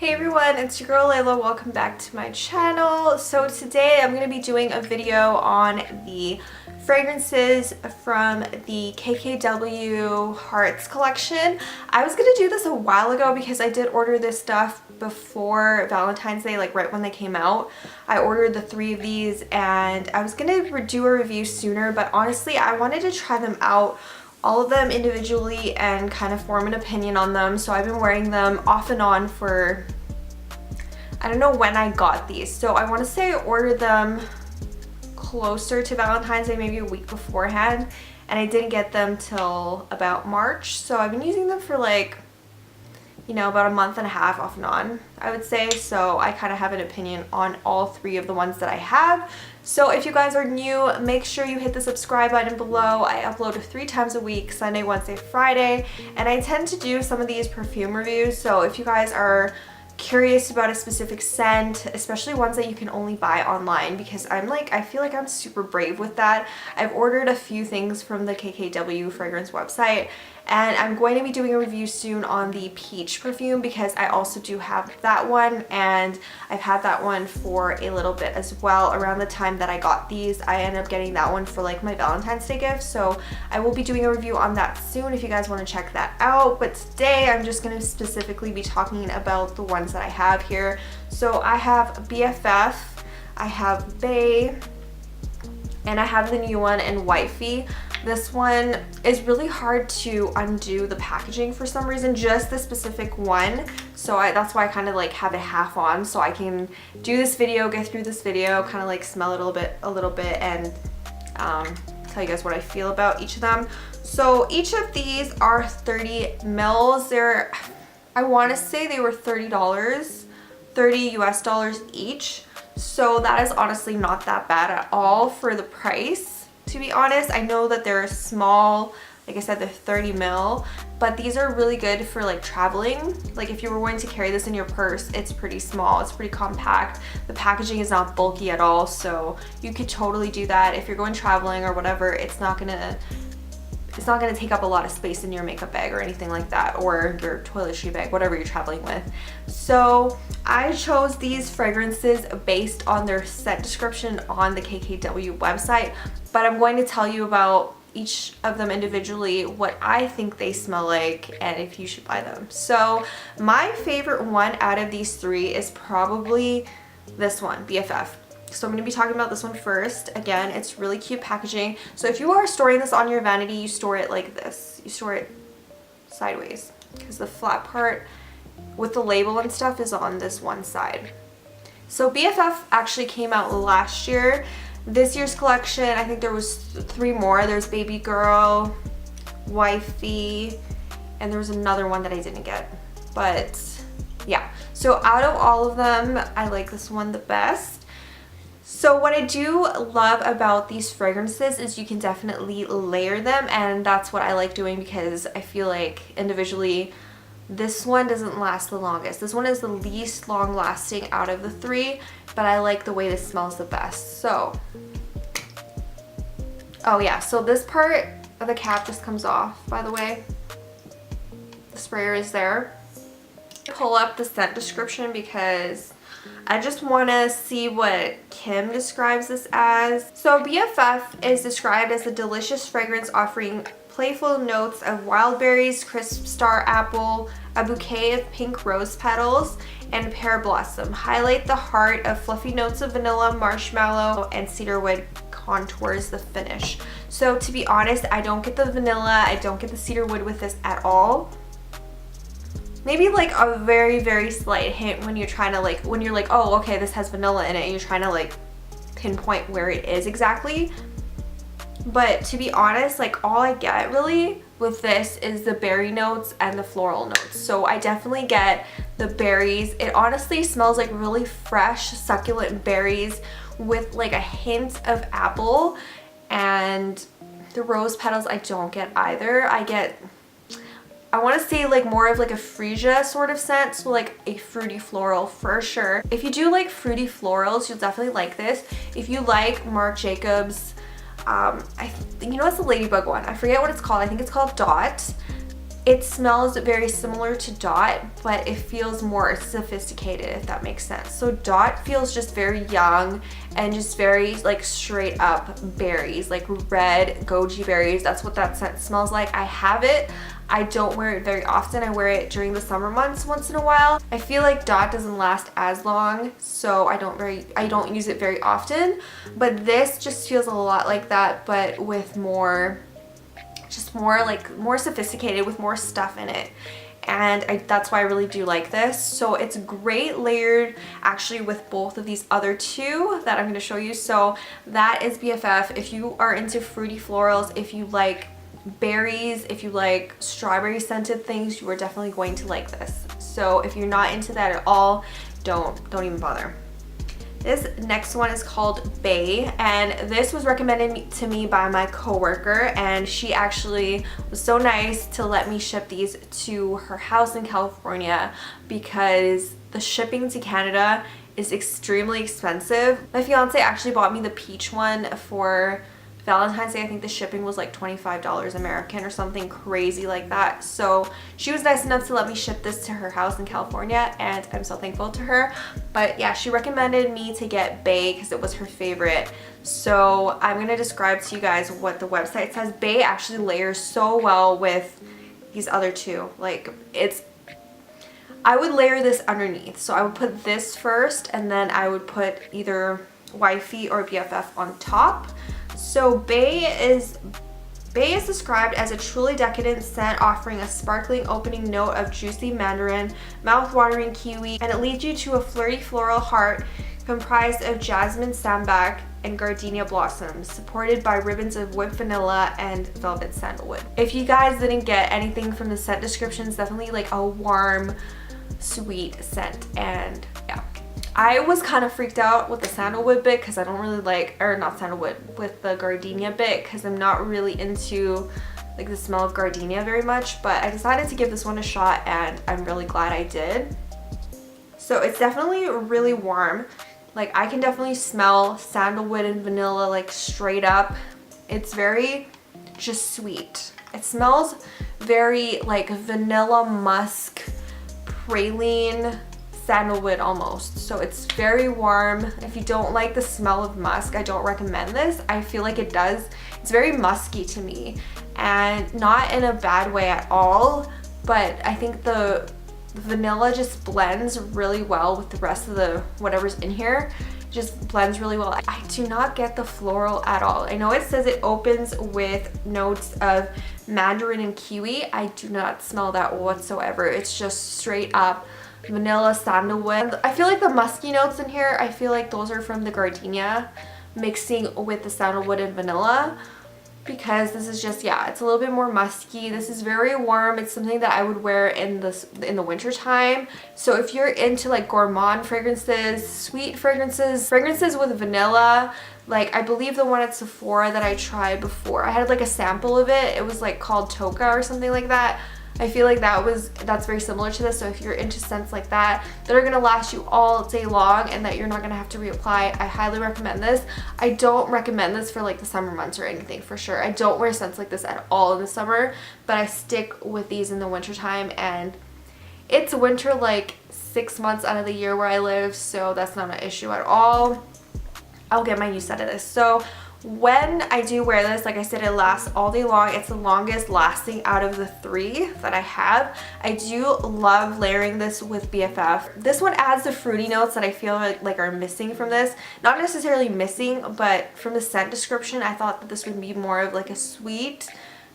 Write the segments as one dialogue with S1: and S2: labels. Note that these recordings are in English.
S1: Hey everyone, it's your girl Layla. Welcome back to my channel. So today I'm going to be doing a video on the fragrances from the KKW Hearts collection. I was going to do this a while ago because I did order this stuff before Valentine's Day, like right when they came out. I ordered the 3 of these and I was going to do a review sooner, but honestly I wanted to try them out, all of them individually, and kind of form an opinion on them. So I've been wearing them off and on for, I don't know when I got these. So I want to say I ordered them closer to Valentine's Day, maybe a week beforehand, and I didn't get them till about March. So I've been using them for like, you know, about a month and a half off and on, I would say. So I kind of have an opinion on all 3 of the ones that I have. So if you guys are new, make sure you hit the subscribe button below. I upload 3 times a week, Sunday, Wednesday, Friday, and I tend to do some of these perfume reviews. So if you guys are curious about a specific scent, especially ones that you can only buy online, because I feel like I'm super brave with that. I've ordered a few things from the KKW fragrance website, and I'm going to be doing a review soon on the peach perfume because I also do have that one, and I've had that one for a little bit as well. Around the time that I got these, I ended up getting that one for like my Valentine's Day gift, so I will be doing a review on that soon if you guys want to check that out. But today I'm just going to specifically be talking about the ones that I have here. So I have BFF, I have Bay, and I have the new one in Wifey. This one is really hard to undo the packaging for some reason, just the specific one. So that's why I kind of like have it half on, so I can do this video, get through this video, kind of like smell it a little bit, and tell you guys what I feel about each of them. So each of these are 30 mils. They're, I want to say they were $30, 30 US dollars each. So that is honestly not that bad at all for the price. To be honest, I know that they're small, like I said, they're 30 mil, but these are really good for like traveling. Like if you were going to carry this in your purse, it's pretty small, it's pretty compact. The packaging is not bulky at all, so you could totally do that. If you're going traveling or whatever, it's not gonna take up a lot of space in your makeup bag or anything like that, or your toiletry bag, whatever you're traveling with. So I chose these fragrances based on their scent description on the KKW website, but I'm going to tell you about each of them individually, what I think they smell like, and if you should buy them. So my favorite one out of these 3 is probably this one, BFF. So I'm going to be talking about this one first. Again, it's really cute packaging. So if you are storing this on your vanity, you store it like this. You store it sideways because the flat part with the label and stuff is on this one side. So BFF actually came out last year. This year's collection, I think there was 3 more. There's Baby Girl, Wifey, and there was another one that I didn't get. But yeah, so out of all of them, I like this one the best. So what I do love about these fragrances is you can definitely layer them, and that's what I like doing because I feel like individually this one doesn't last the longest. This one is the least long lasting out of the 3, but I like the way this smells the best. So, oh yeah, so this part of the cap just comes off, by the way. The sprayer is there. Pull up the scent description because I just want to see what Kim describes this as. So BFF is described as a delicious fragrance offering playful notes of wild berries, crisp star apple, a bouquet of pink rose petals, and pear blossom. Highlight the heart of fluffy notes of vanilla, marshmallow, and cedarwood contours the finish. So to be honest, I don't get the vanilla, I don't get the cedarwood with this at all. Maybe like a very, very slight hint when you're trying to like, when you're like, oh, okay, this has vanilla in it, and you're trying to like pinpoint where it is exactly. But to be honest, like all I get really with this is the berry notes and the floral notes. So I definitely get the berries. It honestly smells like really fresh, succulent berries with like a hint of apple, and the rose petals I don't get either. I want to say like more of like a freesia sort of scent, so like a fruity floral for sure. If you do like fruity florals, you'll definitely like this. If you like Marc Jacobs, you know, it's the ladybug one. I forget what it's called. I think it's called Dot. It smells very similar to Dot, but it feels more sophisticated, if that makes sense. So Dot feels just very young and just very like straight up berries, like red goji berries. That's what that scent smells like. I have it. I don't wear it very often. I wear it during the summer months once in a while. I feel like Dot doesn't last as long, so I don't use it very often. But this just feels a lot like that, but with more sophisticated, with more stuff in it. And that's why I really do like this. So it's great layered actually with both of these other two that I'm going to show you. So that is BFF. If you are into fruity florals, if you like berries, if you like strawberry scented things, you are definitely going to like this. So if you're not into that at all, don't even bother. This next one is called Bay, and this was recommended to me by my coworker, and she actually was so nice to let me ship these to her house in California because the shipping to Canada is extremely expensive. My fiance actually bought me the peach one for Valentine's Day. I think the shipping was like $25 American or something crazy like that. So she was nice enough to let me ship this to her house in California, and I'm so thankful to her. But yeah, she recommended me to get Bay because it was her favorite. So I'm going to describe to you guys what the website says. Bay actually layers so well with these other two. Like I would layer this underneath. So I would put this first, and then I would put either Wifey or BFF on top. So Bay is described as a truly decadent scent offering a sparkling opening note of juicy mandarin, mouth-watering kiwi, and it leads you to a flirty floral heart comprised of jasmine sambac and gardenia blossoms, supported by ribbons of whipped vanilla and velvet sandalwood. If you guys didn't get anything from the scent descriptions, definitely like a warm, sweet scent. And yeah, I was kind of freaked out with the sandalwood bit because I don't really like, or not sandalwood, with the gardenia bit because I'm not really into like the smell of gardenia very much, but I decided to give this one a shot and I'm really glad I did. So it's definitely really warm. Like I can definitely smell sandalwood and vanilla like straight up. It's very just sweet. It smells very like vanilla musk, praline, sandalwood almost. So it's very warm. If you don't like the smell of musk, I don't recommend this. I feel like it does. It's very musky to me, and not in a bad way at all, but I think the vanilla just blends really well with the rest of the whatever's in here. It just blends really well. I do not get the floral at all. I know it says it opens with notes of mandarin and kiwi. I do not smell that whatsoever. It's just straight up vanilla, sandalwood. I feel like the musky notes in here, I feel like those are from the gardenia mixing with the sandalwood and vanilla, because this is just, yeah, it's a little bit more musky. This is very warm. It's something that I would wear in the winter time. So if you're into like gourmand fragrances, sweet fragrances with vanilla, like I believe the one at Sephora that I tried before, I had like a sample of it. It was like called Toka or something like that. I feel like that's very similar to this. So if you're into scents like that are gonna last you all day long and that you're not gonna have to reapply, I highly recommend this. I don't recommend this for like the summer months or anything for sure. I don't wear scents like this at all in the summer, but I stick with these in the winter time, and it's winter like 6 months out of the year where I live, so that's not an issue at all. I'll get my use out of this. So when I do wear this, like I said, it lasts all day long. It's the longest lasting out of the 3 that I have. I do love layering this with BFF. This one adds the fruity notes that I feel like are missing from this. Not necessarily missing, but from the scent description, I thought that this would be more of like a sweet,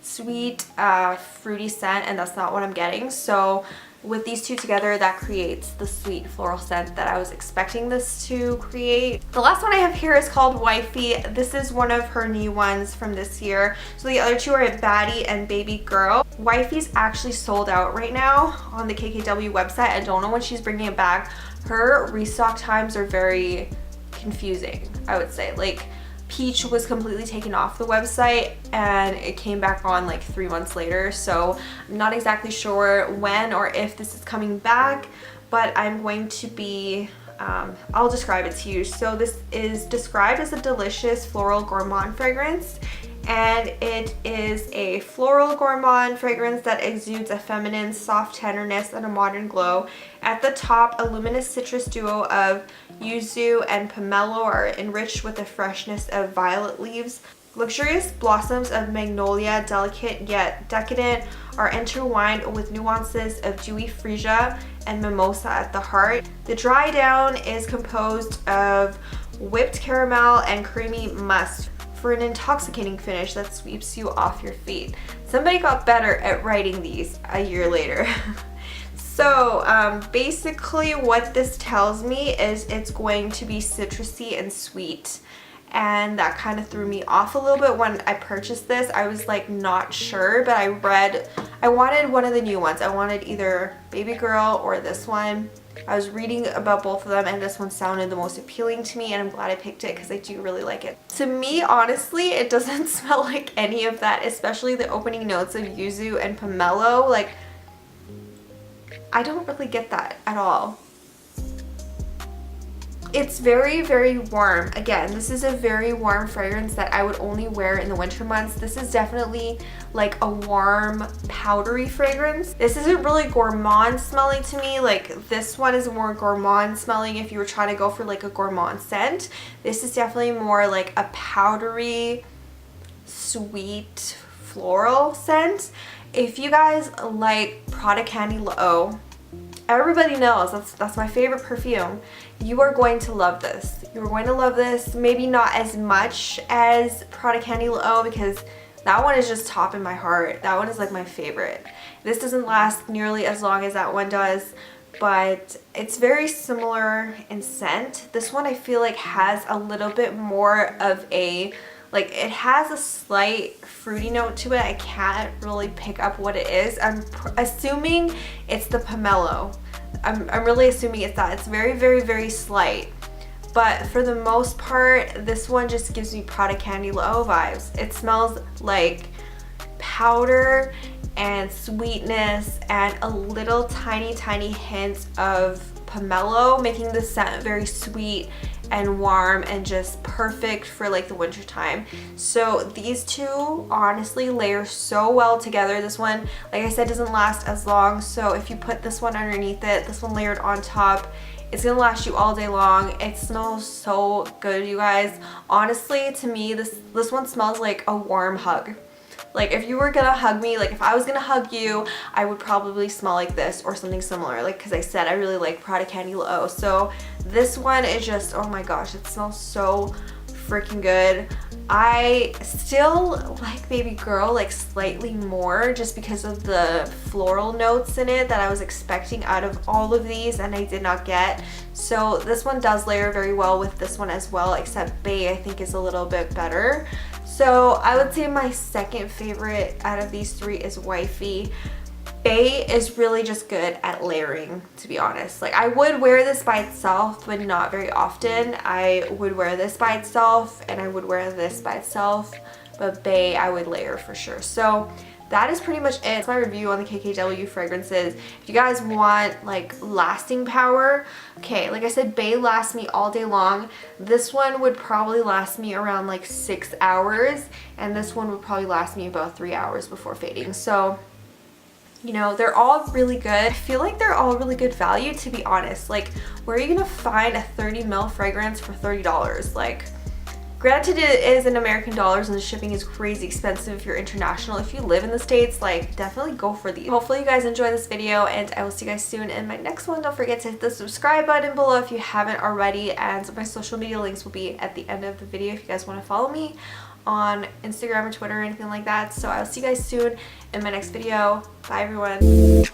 S1: fruity scent, and that's not what I'm getting. So with these two together, that creates the sweet floral scent that I was expecting this to create. The last one I have here is called Wifey. This is one of her new ones from this year. So the other two are Baddie and Baby Girl. Wifey's actually sold out right now on the KKW website. I don't know when she's bringing it back. Her restock times are very confusing, I would say. Like Peach was completely taken off the website and it came back on like 3 months later, so I'm not exactly sure when or if this is coming back, but I'm going to be I'll describe it to you. So this is described as a delicious floral gourmand fragrance. and it is a floral gourmand fragrance that exudes a feminine soft tenderness and a modern glow. At the top, a luminous citrus duo of yuzu and pomelo are enriched with the freshness of violet leaves. Luxurious blossoms of magnolia, delicate yet decadent, are intertwined with nuances of dewy freesia and mimosa at the heart. The dry down is composed of whipped caramel and creamy musk for an intoxicating finish that sweeps you off your feet. Somebody got better at writing these a year later. So basically what this tells me is it's going to be citrusy and sweet. And that kind of threw me off a little bit when I purchased this. I was like not sure, but I wanted one of the new ones. I wanted either Baby Girl or this one. I was reading about both of them and this one sounded the most appealing to me, and I'm glad I picked it because I do really like it. To me, honestly, it doesn't smell like any of that, especially the opening notes of yuzu and pomelo. Like, I don't really get that at all. It's very, very warm. Again, this is a very warm fragrance that I would only wear in the winter months. This is definitely like a warm, powdery fragrance. This isn't really gourmand smelling to me. Like, this one is more gourmand smelling if you were trying to go for like a gourmand scent. This is definitely more like a powdery, sweet, floral scent. If you guys like Prada Candy L'Eau, everybody knows that's my favorite perfume. You are going to love this. You are going to love this. Maybe not as much as Prada Candy L'Eau because that one is just top in my heart. That one is like my favorite. This doesn't last nearly as long as that one does, but it's very similar in scent. This one I feel like has a little bit more of a, like, it has a slight fruity note to it. I can't really pick up what it is. I'm assuming it's the pomelo. I'm really assuming it's that. It's very, very, very slight. But for the most part, this one just gives me Prada Candy L'Eau vibes. It smells like powder and sweetness and a little tiny, tiny hint of pomelo, making the scent very sweet and warm and just perfect for like the winter time. So these two honestly layer so well together. This one, like I said, doesn't last as long, so if you put this one underneath it, this one layered on top, it's gonna last you all day long. It smells so good, you guys. Honestly, to me, this one smells like a warm hug. Like, if you were gonna hug me, like if I was gonna hug you, I would probably smell like this or something similar. Like, because I said I really like Prada Candy L'Eau. So this one is just, oh my gosh, it smells so freaking good. I still like Baby Girl like slightly more just because of the floral notes in it that I was expecting out of all of these and I did not get. So this one does layer very well with this one as well, except Bae I think is a little bit better. So I would say my second favorite out of these three is Wifey. Bae is really just good at layering, to be honest. Like, I would wear this by itself, but not very often. I would wear this by itself, and I would wear this by itself, but Bae I would layer for sure. So that is pretty much it. That's my review on the KKW fragrances. If you guys want like lasting power, okay, like I said, Bae lasts me all day long. This one would probably last me around like 6 hours, and this one would probably last me about 3 hours before fading. So, you know, they're all really good. I feel like they're all really good value, to be honest. Like, where are you gonna find a 30 ml fragrance for $30? Like, granted, it is in American dollars and the shipping is crazy expensive if you're international. If you live in the States, like, definitely go for these. Hopefully you guys enjoy this video, and I will see you guys soon in my next one. Don't forget to hit the subscribe button below if you haven't already, and my social media links will be at the end of the video if you guys want to follow me on Instagram or Twitter or anything like that. So I will see you guys soon in my next video. Bye everyone.